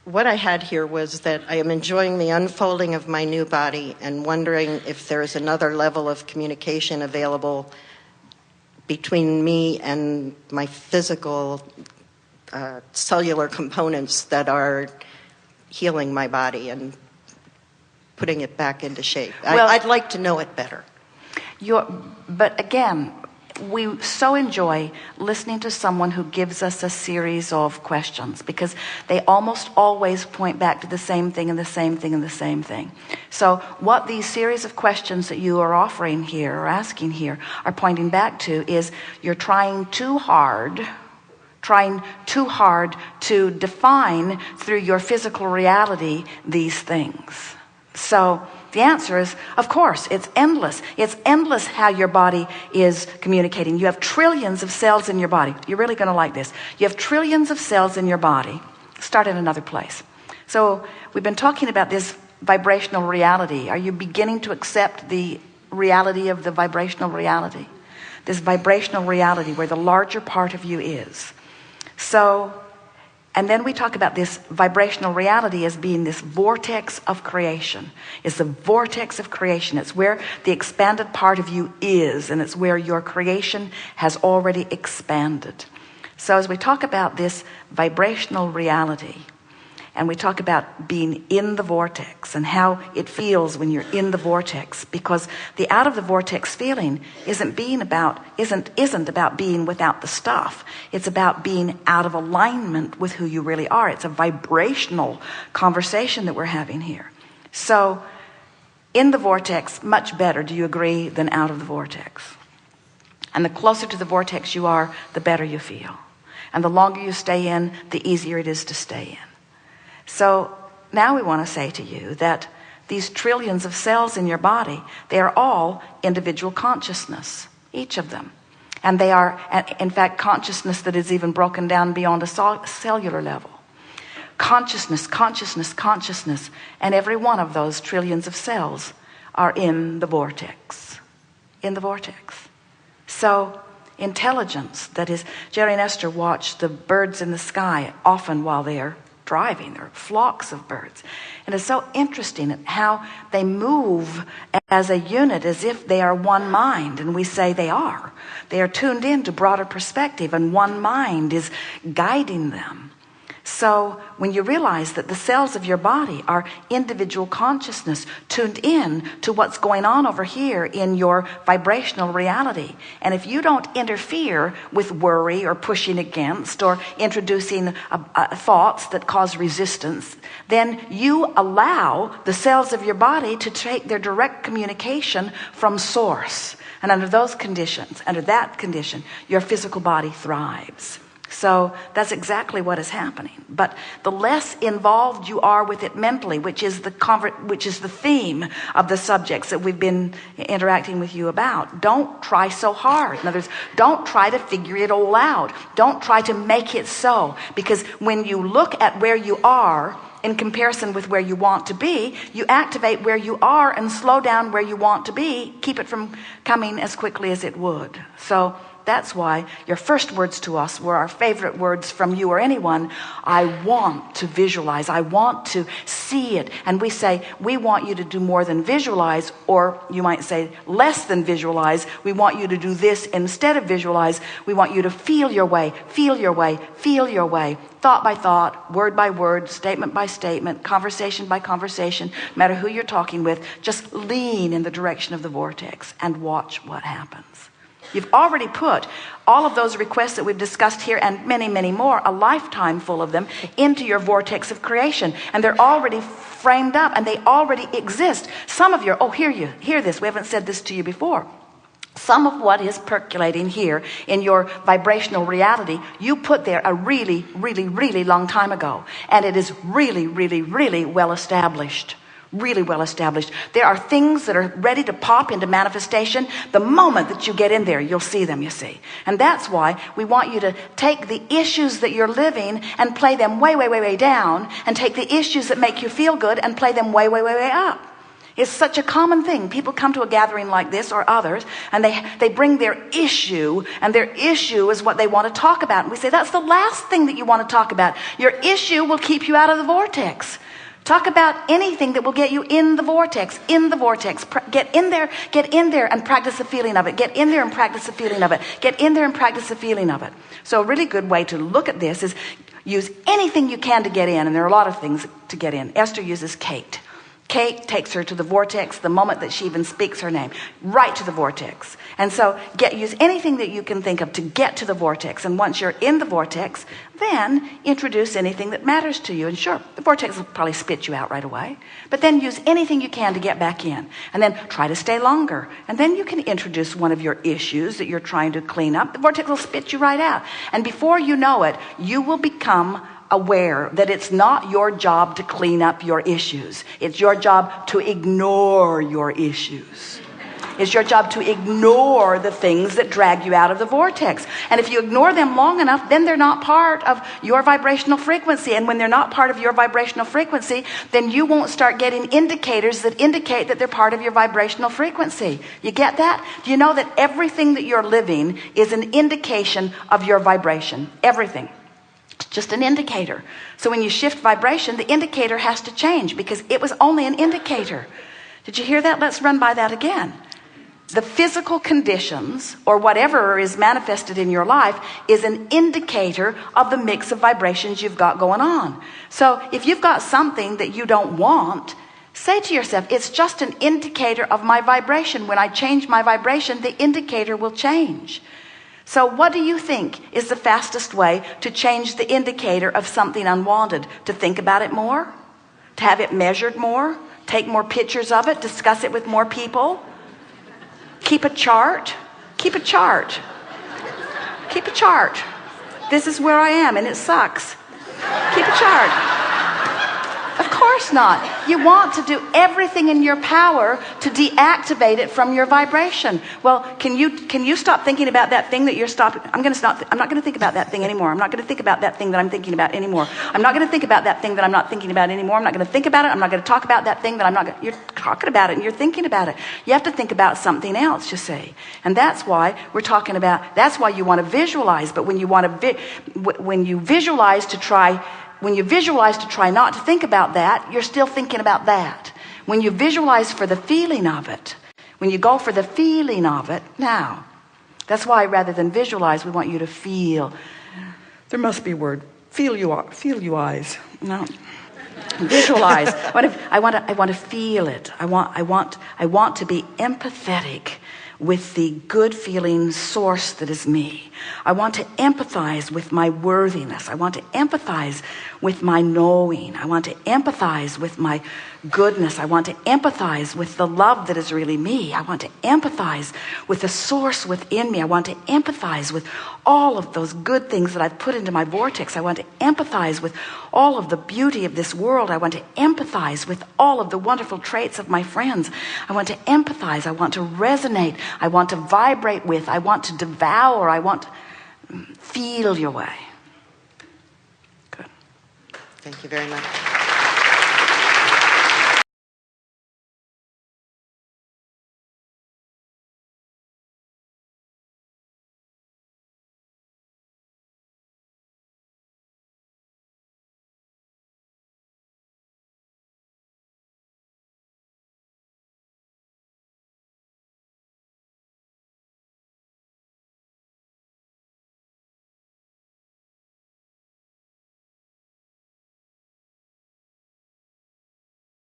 What I had here was that I am enjoying the unfolding of my new body and wondering if there is another level of communication available between me and my physical cellular components that are healing my body and putting it back into shape. Well, I'd like to know it better. But again, we so enjoy listening to someone who gives us a series of questions, because they almost always point back to the same thing and the same thing and the same thing. So what these series of questions that you are offering here or asking here are pointing back to is you're trying too hard to define through your physical reality these things. So the answer is, of course, it's endless. It's endless how your body is communicating. You have trillions of cells in your body. You're really going to like this. You have trillions of cells in your body. Start in another place. So we've been talking about this vibrational reality. Are you beginning to accept the reality of the vibrational reality? This vibrational reality where the larger part of you is. So, and then we talk about this vibrational reality as being this vortex of creation. It's the vortex of creation. It's where the expanded part of you is, and it's where your creation has already expanded. So as we talk about this vibrational reality, and we talk about being in the vortex and how it feels when you're in the vortex, because the out of the vortex feeling isn't about being without the stuff. It's about being out of alignment with who you really are. It's a vibrational conversation that we're having here. So in the vortex, much better, do you agree, than out of the vortex? And the closer to the vortex you are, the better you feel. And the longer you stay in, the easier it is to stay in. So now we want to say to you that these trillions of cells in your body, they are all individual consciousness, each of them. And they are, in fact, consciousness that is even broken down beyond a cellular level. Consciousness, consciousness, consciousness. And every one of those trillions of cells are in the vortex. In the vortex. So intelligence, that is, Jerry and Esther watch the birds in the sky often while they are driving. There are flocks of birds, and it's so interesting how they move as a unit, as if they are one mind. And we say they are tuned in to broader perspective, and one mind is guiding them. So when you realize that the cells of your body are individual consciousness tuned in to what's going on over here in your vibrational reality, and if you don't interfere with worry or pushing against or introducing thoughts that cause resistance, then you allow the cells of your body to take their direct communication from source. And under those conditions, under that condition, your physical body thrives. So that's exactly what is happening. But the less involved you are with it mentally, which is the theme of the subjects that we've been interacting with you about, don't try so hard. In other words, don't try to figure it all out. Don't try to make it so. Because when you look at where you are in comparison with where you want to be, you activate where you are and slow down where you want to be, keep it from coming as quickly as it would. So that's why your first words to us were our favorite words from you or anyone. I want to visualize. I want to see it. And we say, we want you to do more than visualize, or you might say less than visualize. We want you to do this instead of visualize. We want you to feel your way, feel your way, feel your way. Thought by thought, word by word, statement by statement, conversation by conversation, no matter who you're talking with, just lean in the direction of the vortex and watch what happens. You've already put all of those requests that we've discussed here, and many, many more, a lifetime full of them, into your vortex of creation. And they're already framed up, and they already exist. Some of your, hear this, we haven't said this to you before. Some of what is percolating here in your vibrational reality, you put there a really, really, really long time ago. And it is really, really, really well established. Really well established. There are things that are ready to pop into manifestation. The moment that you get in there, you'll see them, you see. And that's why we want you to take the issues that you're living and play them way, way, way, way down, and take the issues that make you feel good and play them way, way, way, way up. It's such a common thing. People come to a gathering like this or others, and they bring their issue, and their issue is what they want to talk about. And we say, that's the last thing that you want to talk about. Your issue will keep you out of the vortex. Talk about anything that will get you in the vortex, in the vortex. Get in there and practice the feeling of it. Get in there and practice the feeling of it. Get in there and practice the feeling of it. So a really good way to look at this is use anything you can to get in, and there are a lot of things to get in. Esther uses Kate. Kate takes her to the vortex the moment that she even speaks her name, right to the vortex. And so use anything that you can think of to get to the vortex. And once you're in the vortex, then introduce anything that matters to you. And sure, the vortex will probably spit you out right away. But then use anything you can to get back in. And then try to stay longer. And then you can introduce one of your issues that you're trying to clean up. The vortex will spit you right out. And before you know it, you will become aware that it's not your job to clean up your issues. It's your job to ignore your issues. It's your job to ignore the things that drag you out of the vortex. And if you ignore them long enough, then they're not part of your vibrational frequency. And when they're not part of your vibrational frequency, then you won't start getting indicators that indicate that they're part of your vibrational frequency. You get that? Do you know that everything that you're living is an indication of your vibration? Everything. It's just an indicator. So when you shift vibration, the indicator has to change because it was only an indicator. Did you hear that? Let's run by that again. The physical conditions or whatever is manifested in your life is an indicator of the mix of vibrations you've got going on. So if you've got something that you don't want, say to yourself, it's just an indicator of my vibration. When I change my vibration, the indicator will change. So what do you think is the fastest way to change the indicator of something unwanted? To think about it more? To have it measured more? Take more pictures of it? Discuss it with more people? Keep a chart? Keep a chart. Keep a chart. This is where I am and it sucks. Keep a chart. Of course not. You want to do everything in your power to deactivate it from your vibration. Well, can you stop thinking about that thing that you're stopping? I'm not going to think about that thing anymore. I'm not going to think about that thing that I'm thinking about anymore. I'm not going to think about that thing that I'm not thinking about anymore. I'm not going to think about it. I'm not going to talk about that thing that I'm not going to. You're talking about it and you're thinking about it. You have to think about something else, you see. And that's why we're talking about, that's why you want to visualize. But when you visualize to try not to think about that, you're still thinking about that. When you visualize for the feeling of it, when you go for the feeling of it, now, that's why rather than visualize, we want you to feel. There must be a word. Feel you eyes. No. Visualize. I want to feel it. I want to be empathetic with the good feeling source that is me. I want to empathize with my worthiness. I want to empathize with my knowing. I want to empathize with my goodness. I want to empathize with the love that is really me. I want to empathize with the source within me. I want to empathize with all of those good things that I've put into my vortex. I want to empathize with all of the beauty of this world. I want to empathize with all of the wonderful traits of my friends. I want to empathize. I want to resonate. I want to vibrate with. I want to devour. I want to feel your way. Good. Thank you very much.